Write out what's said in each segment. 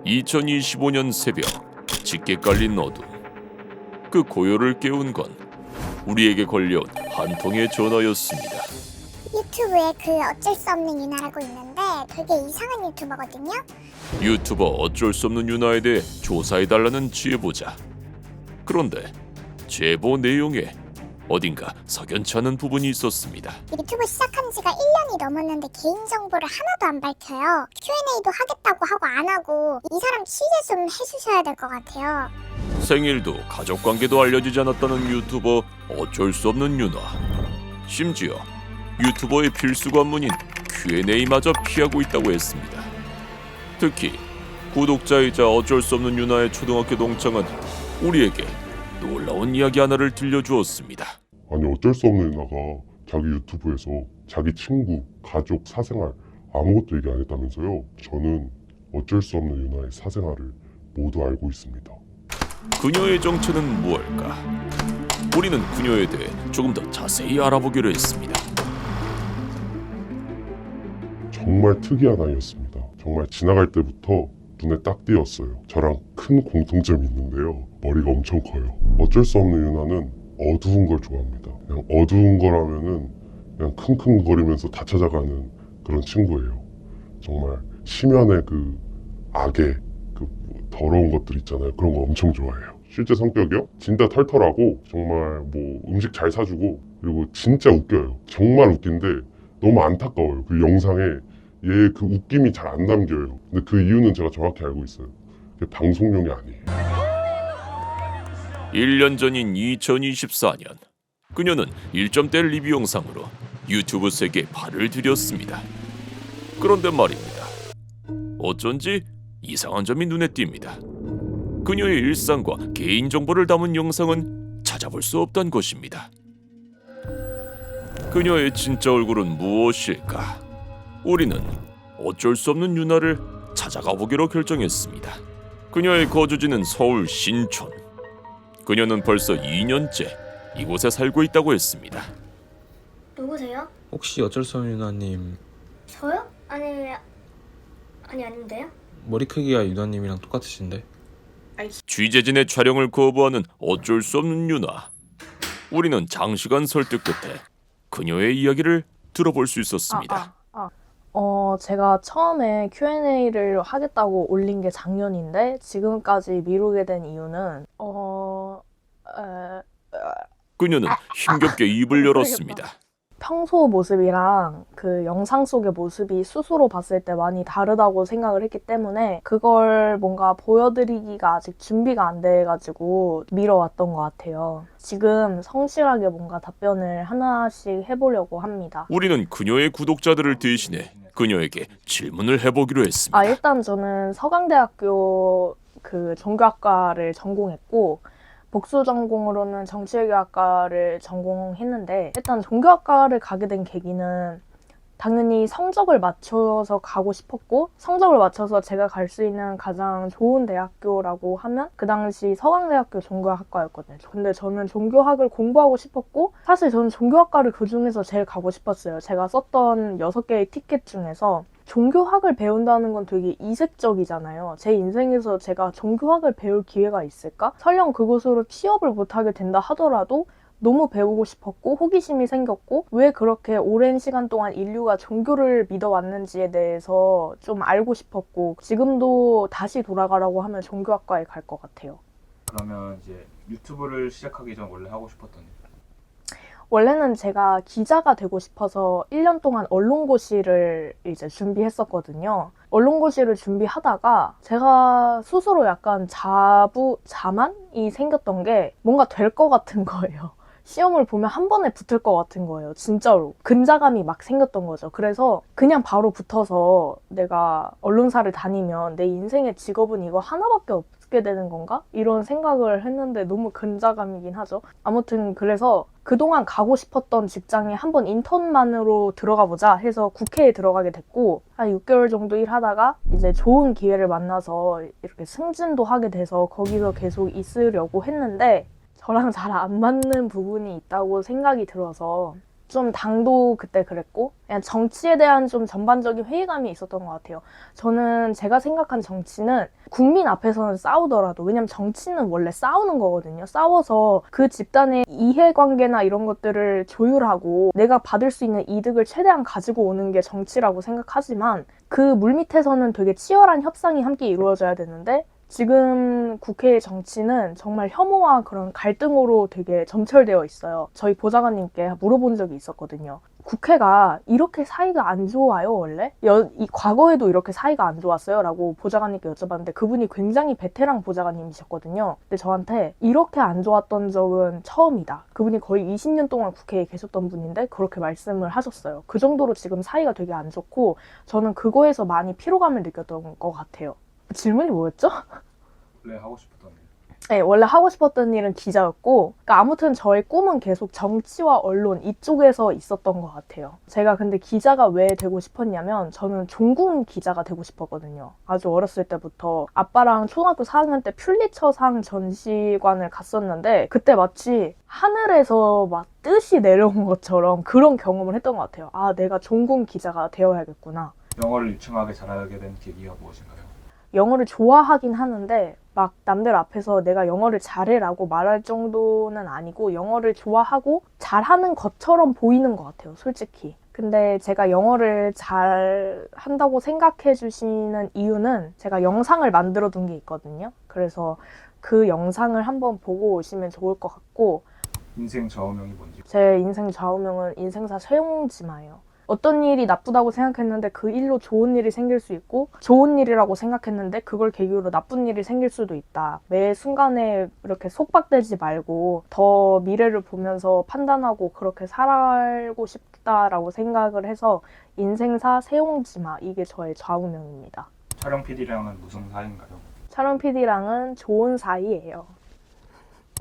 2025년 새벽, 짙게 깔린 어둠. 그 고요를 깨운 건 우리에게 걸려온 한 통의 전화였습니다. 유튜브에 그 어쩔 수 없는 유나라고 있는데 되게 이상한 유튜버거든요. 유튜버 어쩔 수 없는 유나에 대해 조사해달라는 제보자. 그런데 제보 내용에 어딘가 석연치 않은 부분이 있었습니다. 유튜브 시작한 지가 1년이 넘었는데 개인정보를 하나도 안 밝혀요. Q&A도 하겠다고 하고 안 하고 이 사람 취재 좀 해주셔야 될 것 같아요. 생일도 가족관계도 알려지지 않았다는 유튜버 어쩔 수 없는 유나. 심지어 유튜버의 필수 관문인 Q&A마저 피하고 있다고 했습니다. 특히 구독자이자 어쩔 수 없는 유나의 초등학교 동창은 우리에게 놀라운 이야기 하나를 들려주었습니다. 아니 어쩔 수 없는 유나가 자기 유튜브에서 자기 친구, 가족, 사생활 아무것도 얘기 안 했다면서요. 저는 어쩔 수 없는 유나의 사생활을 모두 알고 있습니다. 그녀의 정체는 무엇일까? 우리는 그녀에 대해 조금 더 자세히 알아보기로 했습니다. 정말 특이한 아이였습니다. 정말 지나갈 때부터 눈에 딱 띄었어요. 저랑 큰 공통점이 있는데요. 머리가 엄청 커요. 어쩔 수 없는 유나는 어두운 걸 좋아합니다. 그냥 어두운 거라면은 그냥 킁킁거리면서 다 찾아가는 그런 친구예요. 정말 심연의 그 악의 그 더러운 것들 있잖아요. 그런 거 엄청 좋아해요. 실제 성격이요? 진짜 털털하고 정말 뭐 음식 잘 사주고 그리고 진짜 웃겨요. 정말 웃긴데 너무 안타까워요. 그 영상에 얘 그 웃김이 잘 안 담겨요. 근데 그 이유는 제가 정확히 알고 있어요. 그게 방송용이 아니에요. 1년 전인 2024년, 그녀는 1점대 리뷰 영상으로 유튜브 세계에 발을 들였습니다. 그런데 말입니다. 어쩐지 이상한 점이 눈에 띕니다. 그녀의 일상과 개인정보를 담은 영상은 찾아볼 수 없단 것입니다. 그녀의 진짜 얼굴은 무엇일까? 우리는 어쩔 수 없는 유나를 찾아가 보기로 결정했습니다. 그녀의 거주지는 서울 신촌. 그녀는 벌써 2년째 이곳에 살고 있다고 했습니다. 누구세요? 혹시 어쩔 수 없는 유나님 저요? 아닌데요? 머리 크기가 유나님이랑 똑같으신데? 취재진의 촬영을 거부하는 어쩔 수 없는 유나. 우리는 장시간 설득 끝에 그녀의 이야기를 들어볼 수 있었습니다. 제가 처음에 Q&A를 하겠다고 올린 게 작년인데 지금까지 미루게 된 이유는 그녀는 힘겹게 입을 열었습니다. 평소 모습이랑 그 영상 속의 모습이 스스로 봤을 때 많이 다르다고 생각을 했기 때문에 그걸 뭔가 보여드리기가 아직 준비가 안 돼가지고 미뤄왔던 것 같아요. 지금 성실하게 뭔가 답변을 하나씩 해보려고 합니다. 우리는 그녀의 구독자들을 대신해 그녀에게 질문을 해보기로 했습니다. 일단 저는 서강대학교 그 종교학과를 전공했고 복수 전공으로는 정치외교학과를 전공했는데 일단 종교학과를 가게 된 계기는 당연히 성적을 맞춰서 가고 싶었고 성적을 맞춰서 제가 갈 수 있는 가장 좋은 대학교라고 하면 그 당시 서강대학교 종교학과였거든요. 근데 저는 종교학을 공부하고 싶었고 사실 저는 종교학과를 그중에서 제일 가고 싶었어요. 제가 썼던 6개의 티켓 중에서 종교학을 배운다는 건 되게 이색적이잖아요. 제 인생에서 제가 종교학을 배울 기회가 있을까? 설령 그곳으로 취업을 못하게 된다 하더라도 너무 배우고 싶었고 호기심이 생겼고 왜 그렇게 오랜 시간 동안 인류가 종교를 믿어왔는지에 대해서 좀 알고 싶었고 지금도 다시 돌아가라고 하면 종교학과에 갈 것 같아요. 그러면 이제 유튜브를 시작하기 전 원래 하고 싶었던 일? 원래는 제가 기자가 되고 싶어서 1년 동안 언론고시를 이제 준비했었거든요. 언론고시를 준비하다가 제가 스스로 약간 자만이 생겼던 게 뭔가 될 것 같은 거예요. 시험을 보면 한 번에 붙을 것 같은 거예요. 진짜로. 근자감이 막 생겼던 거죠. 그래서 그냥 바로 붙어서 내가 언론사를 다니면 내 인생의 직업은 이거 하나밖에 없게 되는 건가? 이런 생각을 했는데 너무 근자감이긴 하죠. 아무튼 그래서 그동안 가고 싶었던 직장에 한번 인턴만으로 들어가 보자 해서 국회에 들어가게 됐고 한 6개월 정도 일하다가 이제 좋은 기회를 만나서 이렇게 승진도 하게 돼서 거기서 계속 있으려고 했는데 저랑 잘 안 맞는 부분이 있다고 생각이 들어서 좀 당도 그때 그랬고 그냥 정치에 대한 좀 전반적인 회의감이 있었던 것 같아요. 저는 제가 생각한 정치는 국민 앞에서는 싸우더라도 왜냐면 정치는 원래 싸우는 거거든요. 싸워서 그 집단의 이해관계나 이런 것들을 조율하고 내가 받을 수 있는 이득을 최대한 가지고 오는 게 정치라고 생각하지만 그 물밑에서는 되게 치열한 협상이 함께 이루어져야 되는데 지금 국회의 정치는 정말 혐오와 그런 갈등으로 되게 점철되어 있어요. 저희 보좌관님께 물어본 적이 있었거든요. 국회가 이렇게 사이가 안 좋아요, 원래? 이 과거에도 이렇게 사이가 안 좋았어요? 라고 보좌관님께 여쭤봤는데 그분이 굉장히 베테랑 보좌관님이셨거든요. 근데 저한테 이렇게 안 좋았던 적은 처음이다. 그분이 거의 20년 동안 국회에 계셨던 분인데 그렇게 말씀을 하셨어요. 그 정도로 지금 사이가 되게 안 좋고 저는 그거에서 많이 피로감을 느꼈던 것 같아요. 질문이 뭐였죠? 원래 하고 싶었던 일. 네, 원래 하고 싶었던 일은 기자였고 그러니까 아무튼 저의 꿈은 계속 정치와 언론 이쪽에서 있었던 것 같아요. 제가 근데 기자가 왜 되고 싶었냐면 저는 종군 기자가 되고 싶었거든요. 아주 어렸을 때부터 아빠랑 초등학교 4학년 때 퓰리처상 전시관을 갔었는데 그때 마치 하늘에서 막 뜻이 내려온 것처럼 그런 경험을 했던 것 같아요. 아, 내가 종군 기자가 되어야겠구나. 영어를 유창하게 잘하게 된 계기가 무엇인가요? 영어를 좋아하긴 하는데 막 남들 앞에서 내가 영어를 잘해라고 말할 정도는 아니고 영어를 좋아하고 잘하는 것처럼 보이는 것 같아요, 솔직히. 근데 제가 영어를 잘 한다고 생각해 주시는 이유는 제가 영상을 만들어 둔 게 있거든요. 그래서 그 영상을 한번 보고 오시면 좋을 것 같고 인생 좌우명이 뭔지. 제 인생 좌우명은 인생사 최용지마예요. 어떤 일이 나쁘다고 생각했는데 그 일로 좋은 일이 생길 수 있고 좋은 일이라고 생각했는데 그걸 계기로 나쁜 일이 생길 수도 있다. 매 순간에 이렇게 속박되지 말고 더 미래를 보면서 판단하고 그렇게 살고 싶다라고 생각을 해서 인생사 세용지마 이게 저의 좌우명입니다. 촬영 PD랑은 무슨 사이인가요? 촬영 PD랑은 좋은 사이예요.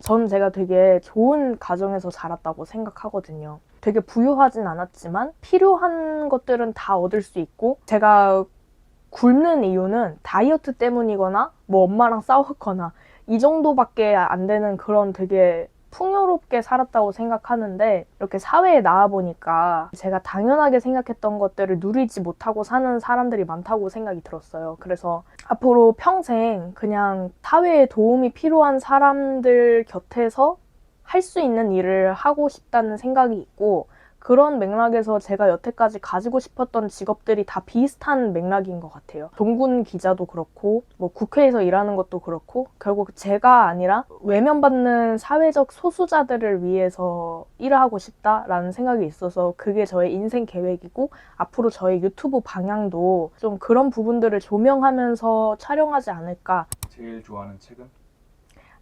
저는 제가 되게 좋은 가정에서 자랐다고 생각하거든요. 되게 부유하진 않았지만 필요한 것들은 다 얻을 수 있고 제가 굶는 이유는 다이어트 때문이거나 뭐 엄마랑 싸웠거나 이 정도밖에 안 되는 그런 되게 풍요롭게 살았다고 생각하는데 이렇게 사회에 나와보니까 제가 당연하게 생각했던 것들을 누리지 못하고 사는 사람들이 많다고 생각이 들었어요. 그래서 앞으로 평생 그냥 사회에 도움이 필요한 사람들 곁에서 할 수 있는 일을 하고 싶다는 생각이 있고 그런 맥락에서 제가 여태까지 가지고 싶었던 직업들이 다 비슷한 맥락인 것 같아요. 종군 기자도 그렇고 뭐 국회에서 일하는 것도 그렇고 결국 제가 아니라 외면받는 사회적 소수자들을 위해서 일하고 싶다라는 생각이 있어서 그게 저의 인생 계획이고 앞으로 저의 유튜브 방향도 좀 그런 부분들을 조명하면서 촬영하지 않을까. 제일 좋아하는 책은?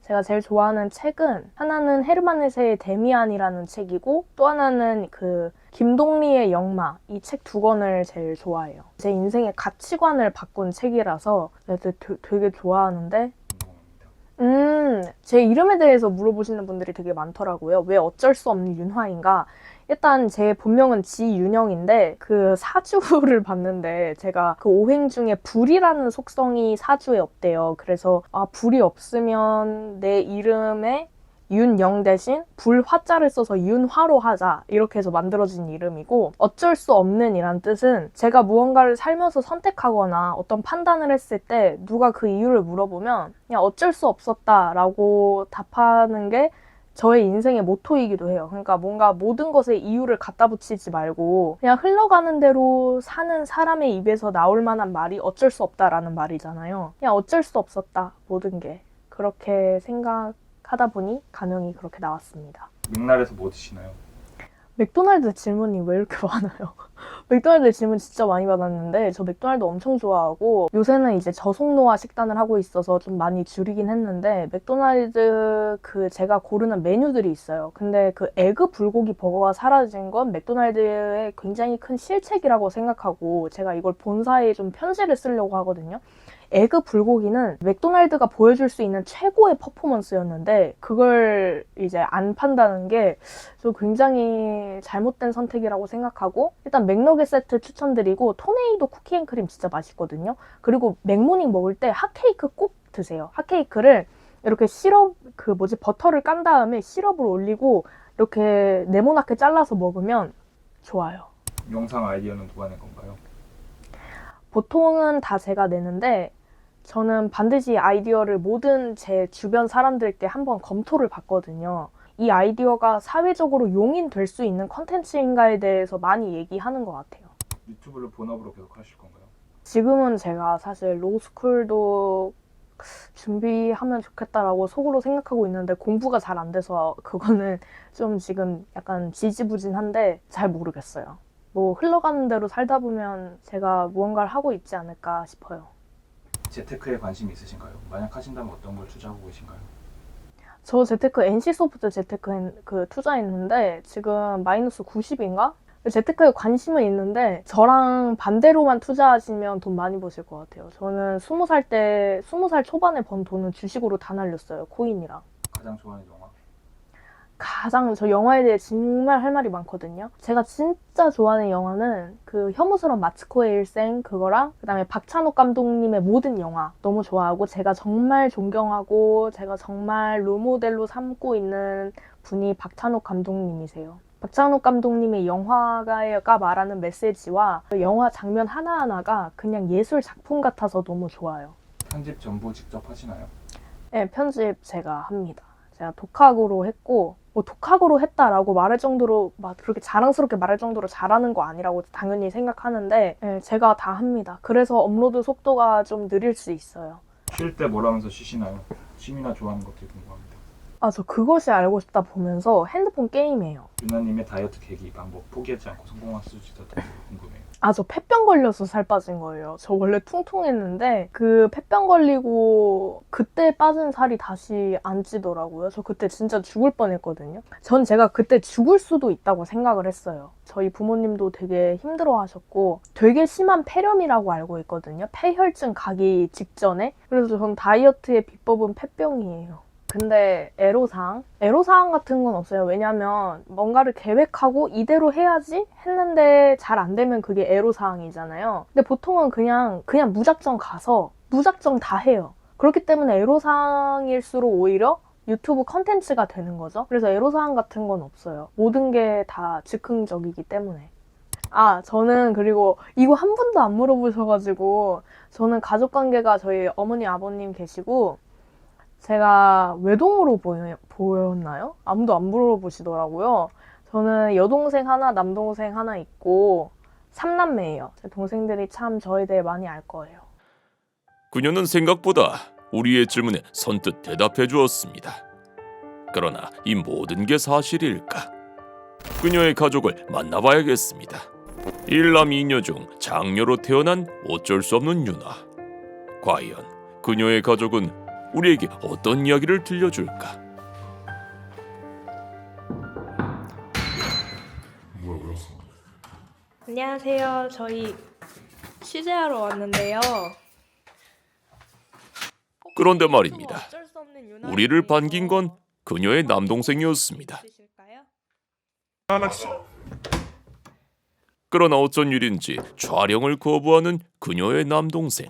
제가 제일 좋아하는 책은 하나는 헤르만 헤세의 데미안이라는 책이고 또 하나는 그 김동리의 영마 이 책 두 권을 제일 좋아해요. 제 인생의 가치관을 바꾼 책이라서 되게 좋아하는데 제 이름에 대해서 물어보시는 분들이 되게 많더라고요. 왜 어쩔 수 없는 윤화인가? 일단 제 본명은 지윤영인데 그 사주를 봤는데 제가 그 오행 중에 불이라는 속성이 사주에 없대요. 그래서 불이 없으면 내 이름에 윤영 대신 불화자를 써서 윤화로 하자 이렇게 해서 만들어진 이름이고 어쩔 수 없는 이란 뜻은 제가 무언가를 살면서 선택하거나 어떤 판단을 했을 때 누가 그 이유를 물어보면 그냥 어쩔 수 없었다라고 답하는 게 저의 인생의 모토이기도 해요. 그러니까 뭔가 모든 것에 이유를 갖다 붙이지 말고 그냥 흘러가는 대로 사는 사람의 입에서 나올 만한 말이 어쩔 수 없다라는 말이잖아요. 그냥 어쩔 수 없었다, 모든 게. 그렇게 생각하다 보니 가명이 그렇게 나왔습니다. 맥날에서 뭐 드시나요? 맥도날드 질문이 왜 이렇게 많아요? 맥도날드 질문 진짜 많이 받았는데 저 맥도날드 엄청 좋아하고 요새는 이제 저속노화 식단을 하고 있어서 좀 많이 줄이긴 했는데 맥도날드 그 제가 고르는 메뉴들이 있어요. 근데 그 에그 불고기 버거가 사라진 건 맥도날드의 굉장히 큰 실책이라고 생각하고 제가 이걸 본사에 좀 편지를 쓰려고 하거든요. 에그 불고기는 맥도날드가 보여줄 수 있는 최고의 퍼포먼스였는데 그걸 이제 안 판다는 게 저 굉장히 잘못된 선택이라고 생각하고 일단 맥너겟 세트 추천드리고 토네이도 쿠키앤크림 진짜 맛있거든요. 그리고 맥모닝 먹을 때 핫케이크 꼭 드세요. 핫케이크를 이렇게 버터를 깐 다음에 시럽을 올리고 이렇게 네모나게 잘라서 먹으면 좋아요. 영상 아이디어는 누가 낸 건가요? 보통은 다 제가 내는데 저는 반드시 아이디어를 모든 제 주변 사람들께 한번 검토를 받거든요. 이 아이디어가 사회적으로 용인될 수 있는 컨텐츠인가에 대해서 많이 얘기하는 것 같아요. 유튜브를 본업으로 계속 하실 건가요? 지금은 제가 사실 로스쿨도 준비하면 좋겠다라고 속으로 생각하고 있는데 공부가 잘 안 돼서 그거는 좀 지금 약간 지지부진한데 잘 모르겠어요. 뭐 흘러가는 대로 살다 보면 제가 무언가를 하고 있지 않을까 싶어요. 재테크에 관심이 있으신가요? 만약 하신다면 어떤 걸 투자하고 계신가요? 저 재테크 NC소프트 재테크 투자했는데 지금 마이너스 90인가? 재테크에 관심은 있는데 저랑 반대로만 투자하시면 돈 많이 버실 것 같아요. 저는 20살 초반에 번 돈은 주식으로 다 날렸어요. 코인이랑. 가장 좋아하는 영화? 저 영화에 대해 정말 할 말이 많거든요. 제가 진짜 좋아하는 영화는 그 혐오스러운 마츠코의 일생 그거랑 그다음에 박찬욱 감독님의 모든 영화 너무 좋아하고 제가 정말 존경하고 제가 정말 롤모델로 삼고 있는 분이 박찬욱 감독님이세요. 박찬욱 감독님의 영화가 말하는 메시지와 그 영화 장면 하나하나가 그냥 예술 작품 같아서 너무 좋아요. 편집 전부 직접 하시나요? 네, 편집 제가 합니다. 제가 독학으로 했고 뭐 독학으로 했다라고 말할 정도로 막 그렇게 자랑스럽게 말할 정도로 잘하는 거 아니라고 당연히 생각하는데 네, 제가 다 합니다. 그래서 업로드 속도가 좀 느릴 수 있어요. 쉴 때 뭘 하면서 쉬시나요? 취미나 좋아하는 것들이 궁금합니다. 저 그것이 알고 싶다 보면서 핸드폰 게임해요. 유나님의 다이어트 계기, 방법, 포기하지 않고 성공한 수지 같은 거 궁금해요. 저 폐병 걸려서 살 빠진 거예요. 저 원래 퉁퉁했는데 그 폐병 걸리고 그때 빠진 살이 다시 안 찌더라고요. 저 그때 진짜 죽을 뻔했거든요. 전 제가 그때 죽을 수도 있다고 생각을 했어요. 저희 부모님도 되게 힘들어하셨고 되게 심한 폐렴이라고 알고 있거든요. 폐혈증 가기 직전에. 그래서 전 다이어트의 비법은 폐병이에요. 근데 애로사항 같은 건 없어요. 왜냐면 뭔가를 계획하고 이대로 해야지 했는데 잘 안 되면 그게 애로사항이잖아요. 근데 보통은 그냥 무작정 가서 무작정 다 해요. 그렇기 때문에 애로사항일수록 오히려 유튜브 컨텐츠가 되는 거죠. 그래서 애로사항 같은 건 없어요. 모든 게 다 즉흥적이기 때문에. 저는 그리고 이거 한 번도 안 물어보셔가지고 저는 가족관계가 저희 어머니 아버님 계시고 제가 외동으로 보였나요? 아무도 안 물어보시더라고요. 저는 여동생 하나, 남동생 하나 있고 3남매예요. 제 동생들이 참 저에 대해 많이 알 거예요. 그녀는 생각보다 우리의 질문에 선뜻 대답해 주었습니다. 그러나 이 모든 게 사실일까? 그녀의 가족을 만나봐야겠습니다. 일남 2녀 중 장녀로 태어난 어쩔 수 없는 유나. 과연 그녀의 가족은 우리에게 어떤 이야기를 들려줄까? 안녕하세요. 저희 취재하러 왔는데요. 그런데 말입니다. 우리를 반긴 건 그녀의 남동생이었습니다. 그러나 어쩐 일인지 촬영을 거부하는 그녀의 남동생.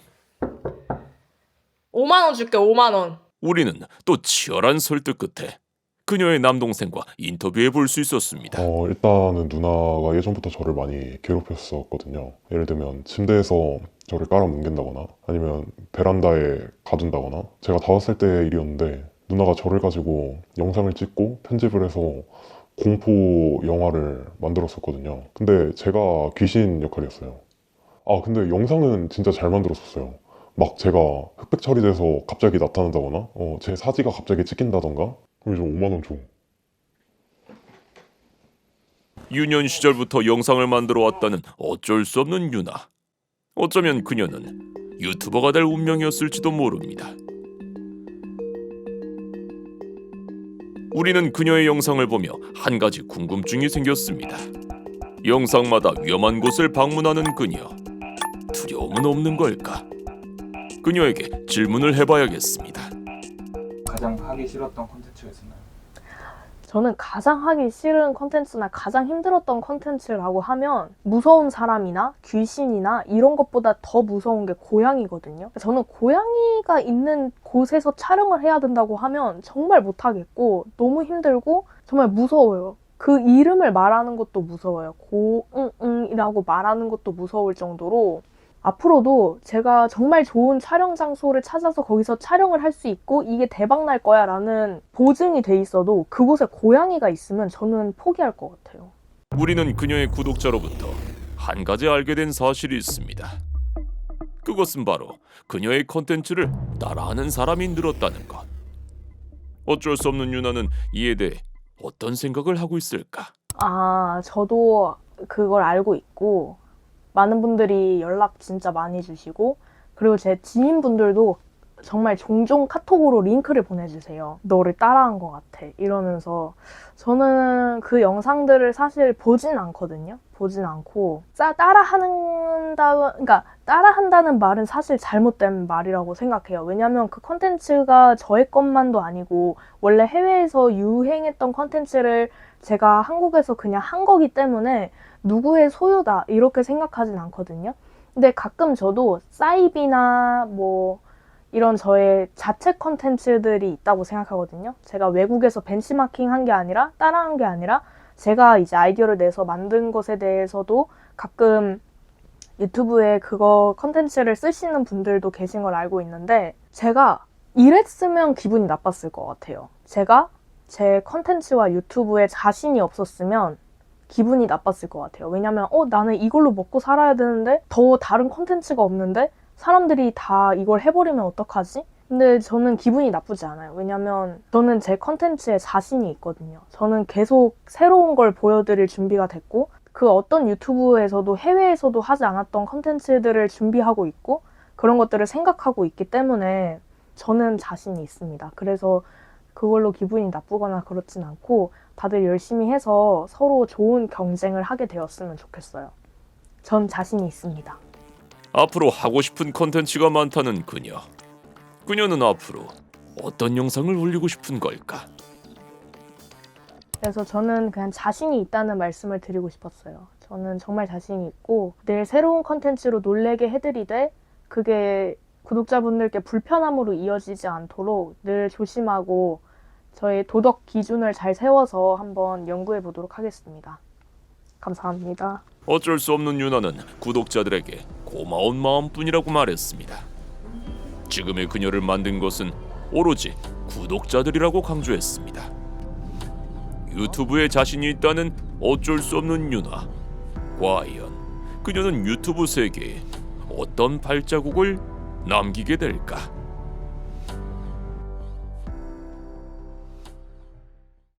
5만 원 줄게, 5만 원. 우리는 또 치열한 설득 끝에 그녀의 남동생과 인터뷰해 볼 수 있었습니다. 일단은 누나가 예전부터 저를 많이 괴롭혔었거든요. 예를 들면 침대에서 저를 깔아뭉갠다거나 아니면 베란다에 가둔다거나. 제가 5살 때 일이었는데 누나가 저를 가지고 영상을 찍고 편집을 해서 공포 영화를 만들었었거든요. 근데 제가 귀신 역할이었어요. 근데 영상은 진짜 잘 만들었었어요. 막 제가 흑백 처리돼서 갑자기 나타난다거나 제 사지가 갑자기 찍힌다던가 그럼 좀 5만 원 줘. 유년 시절부터 영상을 만들어 왔다는 어쩔 수 없는 유나. 어쩌면 그녀는 유튜버가 될 운명이었을지도 모릅니다. 우리는 그녀의 영상을 보며 한 가지 궁금증이 생겼습니다. 영상마다 위험한 곳을 방문하는 그녀. 두려움은 없는 걸까? 그녀에게 질문을 해봐야겠습니다. 가장 하기 싫었던 콘텐츠가 있었나요? 저는 가장 하기 싫은 컨텐츠나 가장 힘들었던 컨텐츠라고 하면 무서운 사람이나 귀신이나 이런 것보다 더 무서운 게 고양이거든요. 저는 고양이가 있는 곳에서 촬영을 해야 된다고 하면 정말 못하겠고 너무 힘들고 정말 무서워요. 그 이름을 말하는 것도 무서워요. 고응응이라고 말하는 것도 무서울 정도로 앞으로도 제가 정말 좋은 촬영 장소를 찾아서 거기서 촬영을 할 수 있고 이게 대박 날 거야 라는 보증이 돼 있어도 그곳에 고양이가 있으면 저는 포기할 것 같아요. 우리는 그녀의 구독자로부터 한 가지 알게 된 사실이 있습니다. 그것은 바로 그녀의 컨텐츠를 따라하는 사람이 늘었다는 것. 어쩔 수 없는 유나는 이에 대해 어떤 생각을 하고 있을까? 저도 그걸 알고 있고 많은 분들이 연락 진짜 많이 주시고 그리고 제 지인분들도 정말 종종 카톡으로 링크를 보내주세요. 너를 따라한 것 같아 이러면서 저는 그 영상들을 사실 보진 않거든요. 보진 않고 따라한다는 말은 사실 잘못된 말이라고 생각해요. 왜냐하면 그 컨텐츠가 저의 것만도 아니고 원래 해외에서 유행했던 컨텐츠를 제가 한국에서 그냥 한 거기 때문에 누구의 소유다 이렇게 생각하진 않거든요. 근데 가끔 저도 사이비나 뭐 이런 저의 자체 컨텐츠들이 있다고 생각하거든요. 제가 외국에서 벤치마킹 한 게 아니라 따라한 게 아니라 제가 이제 아이디어를 내서 만든 것에 대해서도 가끔 유튜브에 그거 컨텐츠를 쓰시는 분들도 계신 걸 알고 있는데 제가 이랬으면 기분이 나빴을 것 같아요. 제가 제 컨텐츠와 유튜브에 자신이 없었으면 기분이 나빴을 것 같아요. 왜냐면 나는 이걸로 먹고 살아야 되는데 더 다른 컨텐츠가 없는데 사람들이 다 이걸 해버리면 어떡하지? 근데 저는 기분이 나쁘지 않아요. 왜냐면 저는 제 컨텐츠에 자신이 있거든요. 저는 계속 새로운 걸 보여드릴 준비가 됐고 그 어떤 유튜브에서도 해외에서도 하지 않았던 컨텐츠들을 준비하고 있고 그런 것들을 생각하고 있기 때문에 저는 자신이 있습니다. 그래서 그걸로 기분이 나쁘거나 그렇진 않고 다들 열심히 해서 서로 좋은 경쟁을 하게 되었으면 좋겠어요. 전 자신이 있습니다. 앞으로 하고 싶은 컨텐츠가 많다는 그녀. 그녀는 앞으로 어떤 영상을 올리고 싶은 걸까? 그래서 저는 그냥 자신이 있다는 말씀을 드리고 싶었어요. 저는 정말 자신이 있고 늘 새로운 컨텐츠로 놀래게 해드리되 그게 구독자분들께 불편함으로 이어지지 않도록 늘 조심하고 저의 도덕 기준을 잘 세워서 한번 연구해 보도록 하겠습니다. 감사합니다. 어쩔 수 없는 유나는 구독자들에게 고마운 마음뿐이라고 말했습니다. 지금의 그녀를 만든 것은 오로지 구독자들이라고 강조했습니다. 유튜브에 자신이 있다는 어쩔 수 없는 유나. 과연 그녀는 유튜브 세계에 어떤 발자국을 남기게 될까?